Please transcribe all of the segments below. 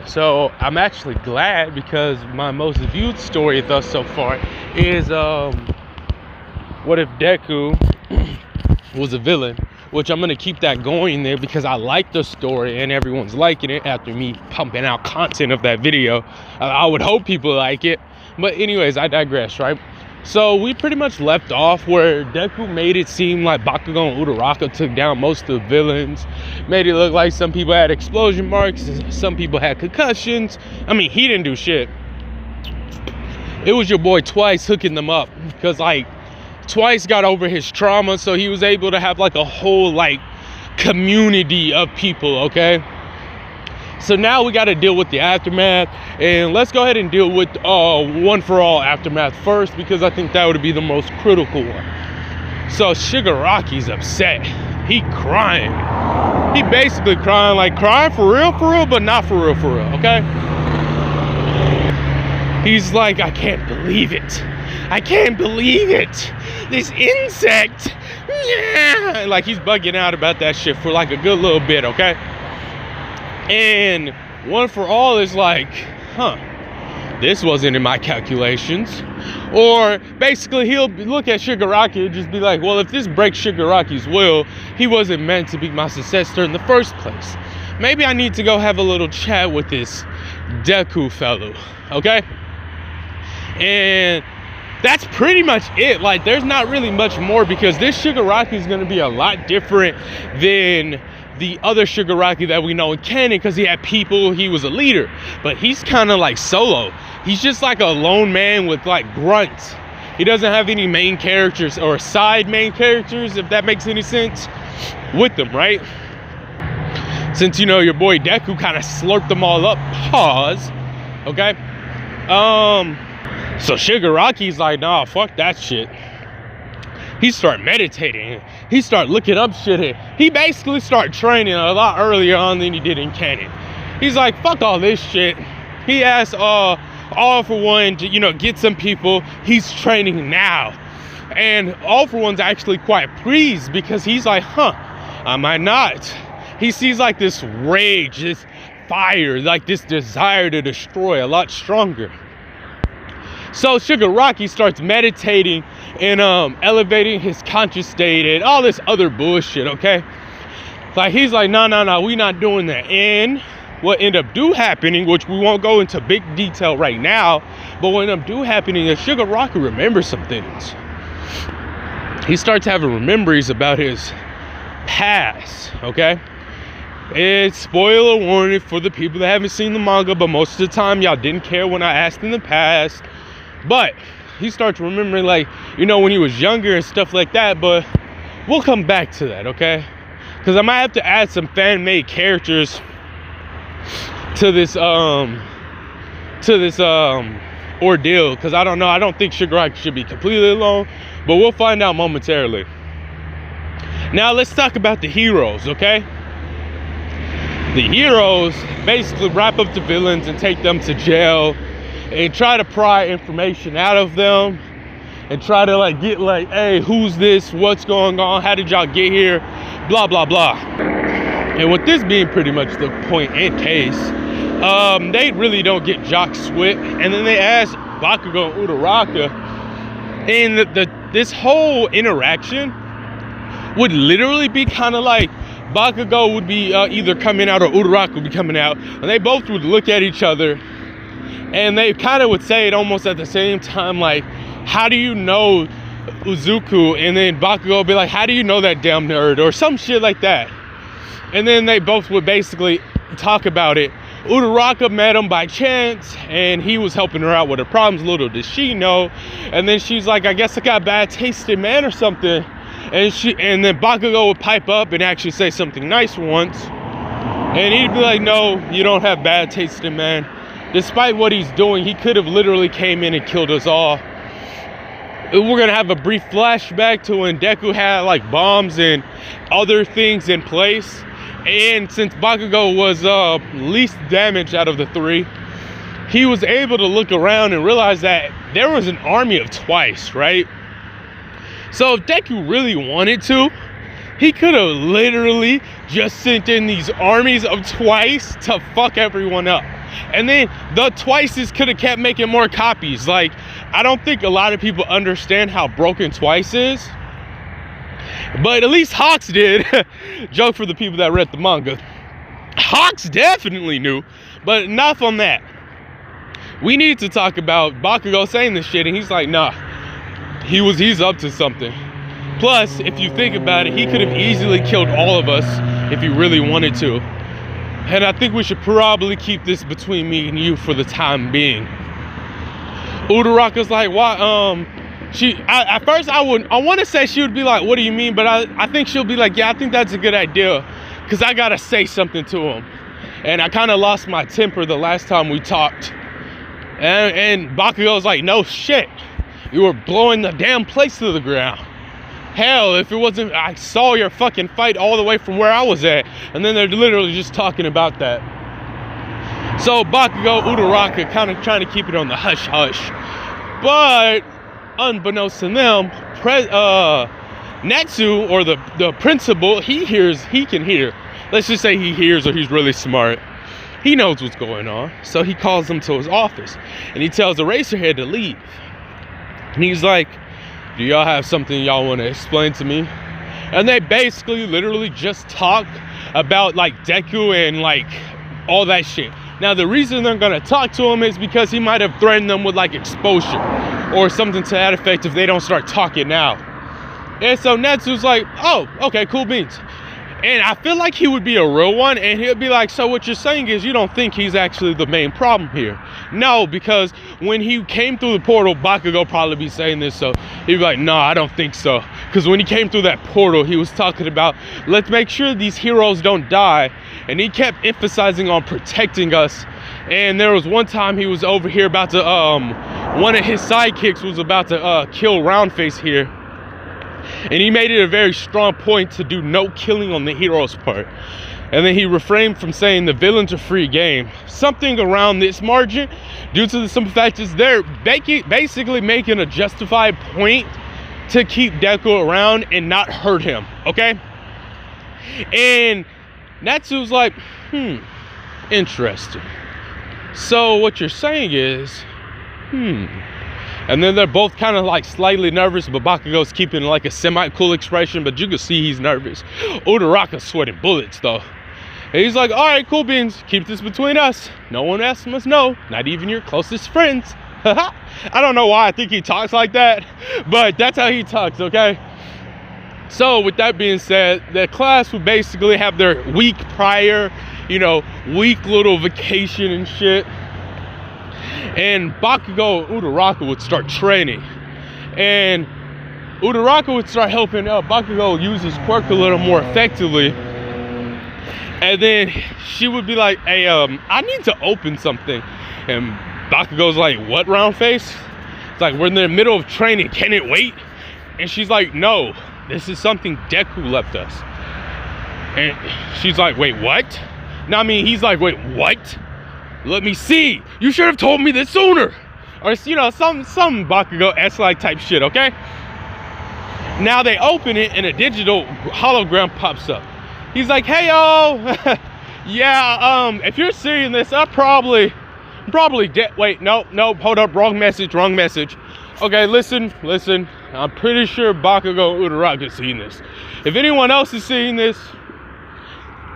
So I'm actually glad because my most viewed story thus so far is what if Deku was a villain, which I'm gonna keep that going there because I like the story and everyone's liking it after me pumping out content of that video. I would hope people like it, but anyways, I digress, right? So we pretty much left off where Deku made it seem like Bakugo and Uraraka took down most of the villains, made it look like some people had explosion marks, some people had concussions. I mean, he didn't do shit. It was your boy Twice hooking them up because like Twice got over his trauma, so he was able to have like a whole like community of people, okay? So now we got to deal with the aftermath, and let's go ahead and deal with one for all aftermath first because I think that would be the most critical one. So Shigaraki's upset. He crying. He basically crying, like crying for real, but not for real, okay? He's like, I can't believe it. I can't believe it. This insect. Yeah. Like he's bugging out about that shit for like a good little bit, okay? And one for all is like, this wasn't in my calculations. Or basically he'll look at Shigaraki and just be like, well, if this breaks Shigaraki's will, he wasn't meant to be my successor in the first place. Maybe I need to go have a little chat with this Deku fellow, okay? And that's pretty much it. Like, there's not really much more because this Shigaraki is going to be a lot different than the other Shigaraki that we know in canon because he had people, he was a leader, but he's kind of like solo. He's just like a lone man with like grunts. He doesn't have any main characters or side main characters, if that makes any sense, with them, right? Since, you know, your boy Deku kind of slurped them all up, pause, okay? So Shigaraki's like, nah, fuck that shit. He started meditating. He started looking up shit. He basically started training a lot earlier on than he did in canon. He's like, fuck all this shit. He asked All For One to, you know, get some people. He's training now. And All For One's actually quite pleased because he's like, I might not. He sees like this rage, this fire, like this desire to destroy a lot stronger. So Shigaraki starts meditating and elevating his conscious state and all this other bullshit, okay? Like he's like, no, we not doing that. And what ended up happening, which we won't go into big detail right now, but what ended up happening is Shigaraki remembers some things. He starts having memories about his past, okay? It's spoiler warning for the people that haven't seen the manga, but most of the time y'all didn't care when I asked in the past. But he starts remembering, like, you know, when he was younger and stuff like that, but we'll come back to that, okay? Because I might have to add some fan-made characters to this ordeal, because I don't know, I don't think Shigaraki should be completely alone, but we'll find out momentarily. Now let's talk about the heroes, okay? The heroes basically wrap up the villains and take them to jail and try to pry information out of them and try to like get like, hey, who's this, what's going on, how did y'all get here, blah blah blah. And with this being pretty much the point and case, they really don't get Jock Swit, and then they ask Bakugo and Uraraka, and this whole interaction would literally be kind of like Bakugo would be either coming out or Uraraka would be coming out, and they both would look at each other and they kind of would say it almost at the same time, like, how do you know Uzuku? And then Bakugo would be like, how do you know that damn nerd? Or some shit like that. And then they both would basically talk about it. Uraraka met him by chance and he was helping her out with her problems. Little did she know. And then she's like, I guess I got bad tasting, man, or something. And then Bakugo would pipe up and actually say something nice once. And he'd be like, no, you don't have bad tasting, man. Despite what he's doing, he could have literally came in and killed us all. We're gonna have a brief flashback to when Deku had like bombs and other things in place. And since Bakugo was least damaged out of the three, he was able to look around and realize that there was an army of Twice, right? So if Deku really wanted to, He could have literally just sent in these armies of twice to fuck everyone up. And then the twices could have kept making more copies. Like, I don't think a lot of people understand how broken Twice is. But at least Hawks did. Joke for the people that read the manga. Hawks definitely knew. But enough on that. We need to talk about Bakugo saying this shit, and he's like, nah, he's up to something. Plus, if you think about it, he could have easily killed all of us if he really wanted to. And I think we should probably keep this between me and you for the time being. Uraraka's like, why? At first I want to say she would be like, what do you mean? But I think she'll be like, yeah, I think that's a good idea, because I gotta say something to him. And I kind of lost my temper the last time we talked. And Bakugo's like, no shit, you were blowing the damn place to the ground. Hell, if it wasn't, I saw your fucking fight all the way from where I was at. And then they're literally just talking about that. So Bakugo, Uraraka kind of trying to keep it on the hush hush. But unbeknownst to them, Natsu, or the principal, he can hear. Let's just say he hears, or he's really smart. He knows what's going on. So he calls him to his office. And he tells Eraserhead to leave. And he's like, do y'all have something y'all want to explain to me? And they basically literally just talk about like Deku and like all that shit. Now the reason they're gonna talk to him is because he might have threatened them with like exposure or something to that effect if they don't start talking now. And so Natsu's like, oh, okay, cool beans. And I feel like he would be a real one, and he'll be like, so what you're saying is you don't think he's actually the main problem here? No, because when he came through the portal, Bakugo probably be saying this, so he'd be like, no, I don't think so. Because when he came through that portal, he was talking about, let's make sure these heroes don't die. And he kept emphasizing on protecting us. And there was one time he was over here about to, one of his sidekicks was about to kill Roundface here. And he made it a very strong point to do no killing on the hero's part. And then he refrained from saying the villain's a free game. Something around this margin, due to the simple fact is they're basically making a justified point to keep Deku around and not hurt him, okay? And Natsu's like, interesting. So what you're saying is, And then they're both kind of like slightly nervous, but Bakugo's keeping like a semi-cool expression, but you can see he's nervous. Uraraka's sweating bullets though. And he's like, all right, cool beans, keep this between us. No one else must know, not even your closest friends. I don't know why I think he talks like that, but that's how he talks, okay? So with that being said, the class would basically have their week prior, week little vacation and shit. And Bakugo and Uraraka would start training. And Uraraka would start helping Bakugo use his quirk a little more effectively. And then she would be like, hey, I need to open something. And Bakugo's like, what, Roundface? It's like, we're in the middle of training, can it wait? And she's like, no, this is something Deku left us. And she's like, wait, what? No, I mean, he's like, wait, what? Let me see. You should have told me this sooner. Or, some Bakugo-esque like type shit, okay? Now they open it and a digital hologram pops up. He's like, hey, yo. Yeah, if you're seeing this, I'm probably dead. Wait, no, hold up. Wrong message. Okay, listen. I'm pretty sure Bakugo and Uraraka seen this. If anyone else is seeing this,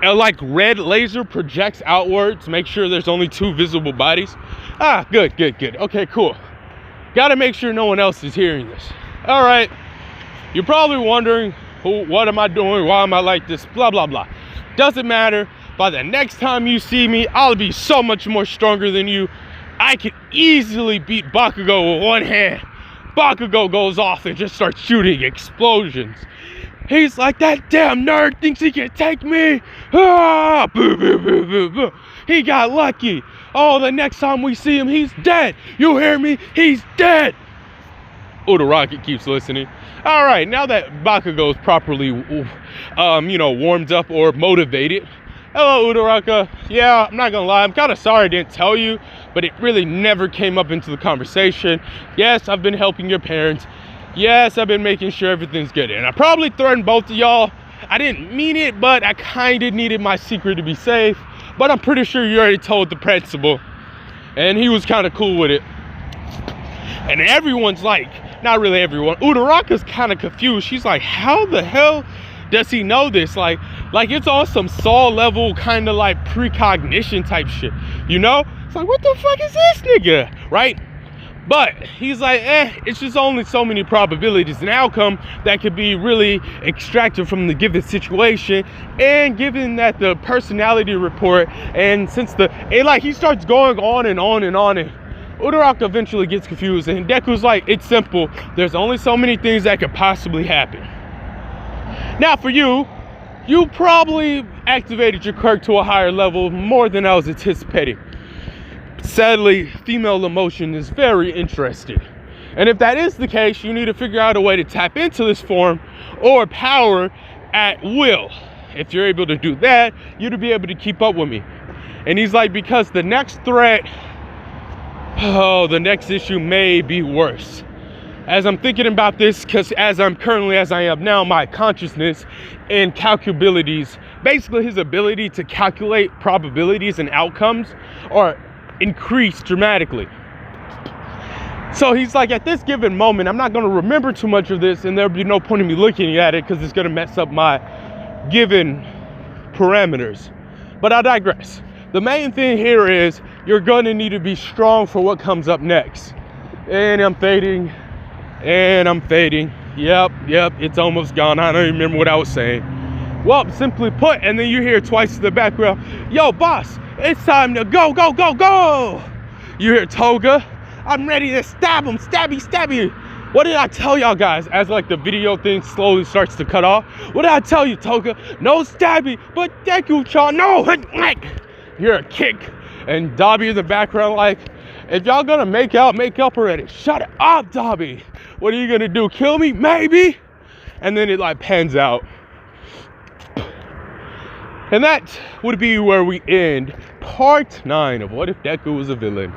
like red laser projects outwards, make sure there's only 2 visible bodies. Good. Okay, cool. Gotta make sure no one else is hearing this. All right, you're probably wondering, what am I doing? Why am I like this? Blah, blah, blah. Doesn't matter. By the next time you see me, I'll be so much more stronger than you. I could easily beat Bakugo with one hand. Bakugo goes off and just starts shooting explosions. He's like, that damn nerd thinks he can take me. Ah, boo, boo, boo, boo, boo. He got lucky. Oh, the next time we see him, he's dead. You hear me? He's dead. Uraraka keeps listening. All right, now that Bakugo is properly, warmed up or motivated. Hello, Uraraka. Yeah, I'm not gonna lie. I'm kind of sorry I didn't tell you, but it really never came up into the conversation. Yes, I've been helping your parents. Yes, I've been making sure everything's good. And I probably threatened both of y'all. I didn't mean it, but I kind of needed my secret to be safe. But I'm pretty sure you already told the principal. And he was kind of cool with it. And everyone's like, not really everyone, Uraraka's kind of confused. She's like, how the hell does he know this? Like it's on some Saw level kind of like precognition type shit, you know? It's like, what the fuck is this nigga, right? But he's like, it's just only so many probabilities and outcome that could be really extracted from the given situation. And given that the personality report, and since he starts going on and on and on, and Uraraka eventually gets confused, and Deku's like, it's simple. There's only so many things that could possibly happen. Now for you probably activated your quirk to a higher level more than I was anticipating. Sadly, female emotion is very interesting. And if that is the case, you need to figure out a way to tap into this form or power at will. If you're able to do that, you'd be able to keep up with me. And he's like, because the next threat, the next issue may be worse. As I'm thinking about this, because as I am now, my consciousness and calculabilities, basically his ability to calculate probabilities and outcomes are increased dramatically. So he's like, at this given moment, I'm not going to remember too much of this, and there'll be no point in me looking at it because it's going to mess up my given parameters. But I digress. The main thing here is you're going to need to be strong for what comes up next. And I'm fading. Yep, it's almost gone. I don't even remember what I was saying. Well, simply put, and then you hear twice in the background, yo, boss, it's time to go. You hear Toga, I'm ready to stab him, stabby. What did I tell y'all guys? As like the video thing slowly starts to cut off. What did I tell you, Toga? No stabby, but Deku-chan, no. You hear a kick, and Dabi in the background like, if y'all gonna make up already. Shut up, Dabi. What are you gonna do? Kill me? Maybe. And then it like pans out. And that would be where we end part 9 of What If Deku Was a Villain.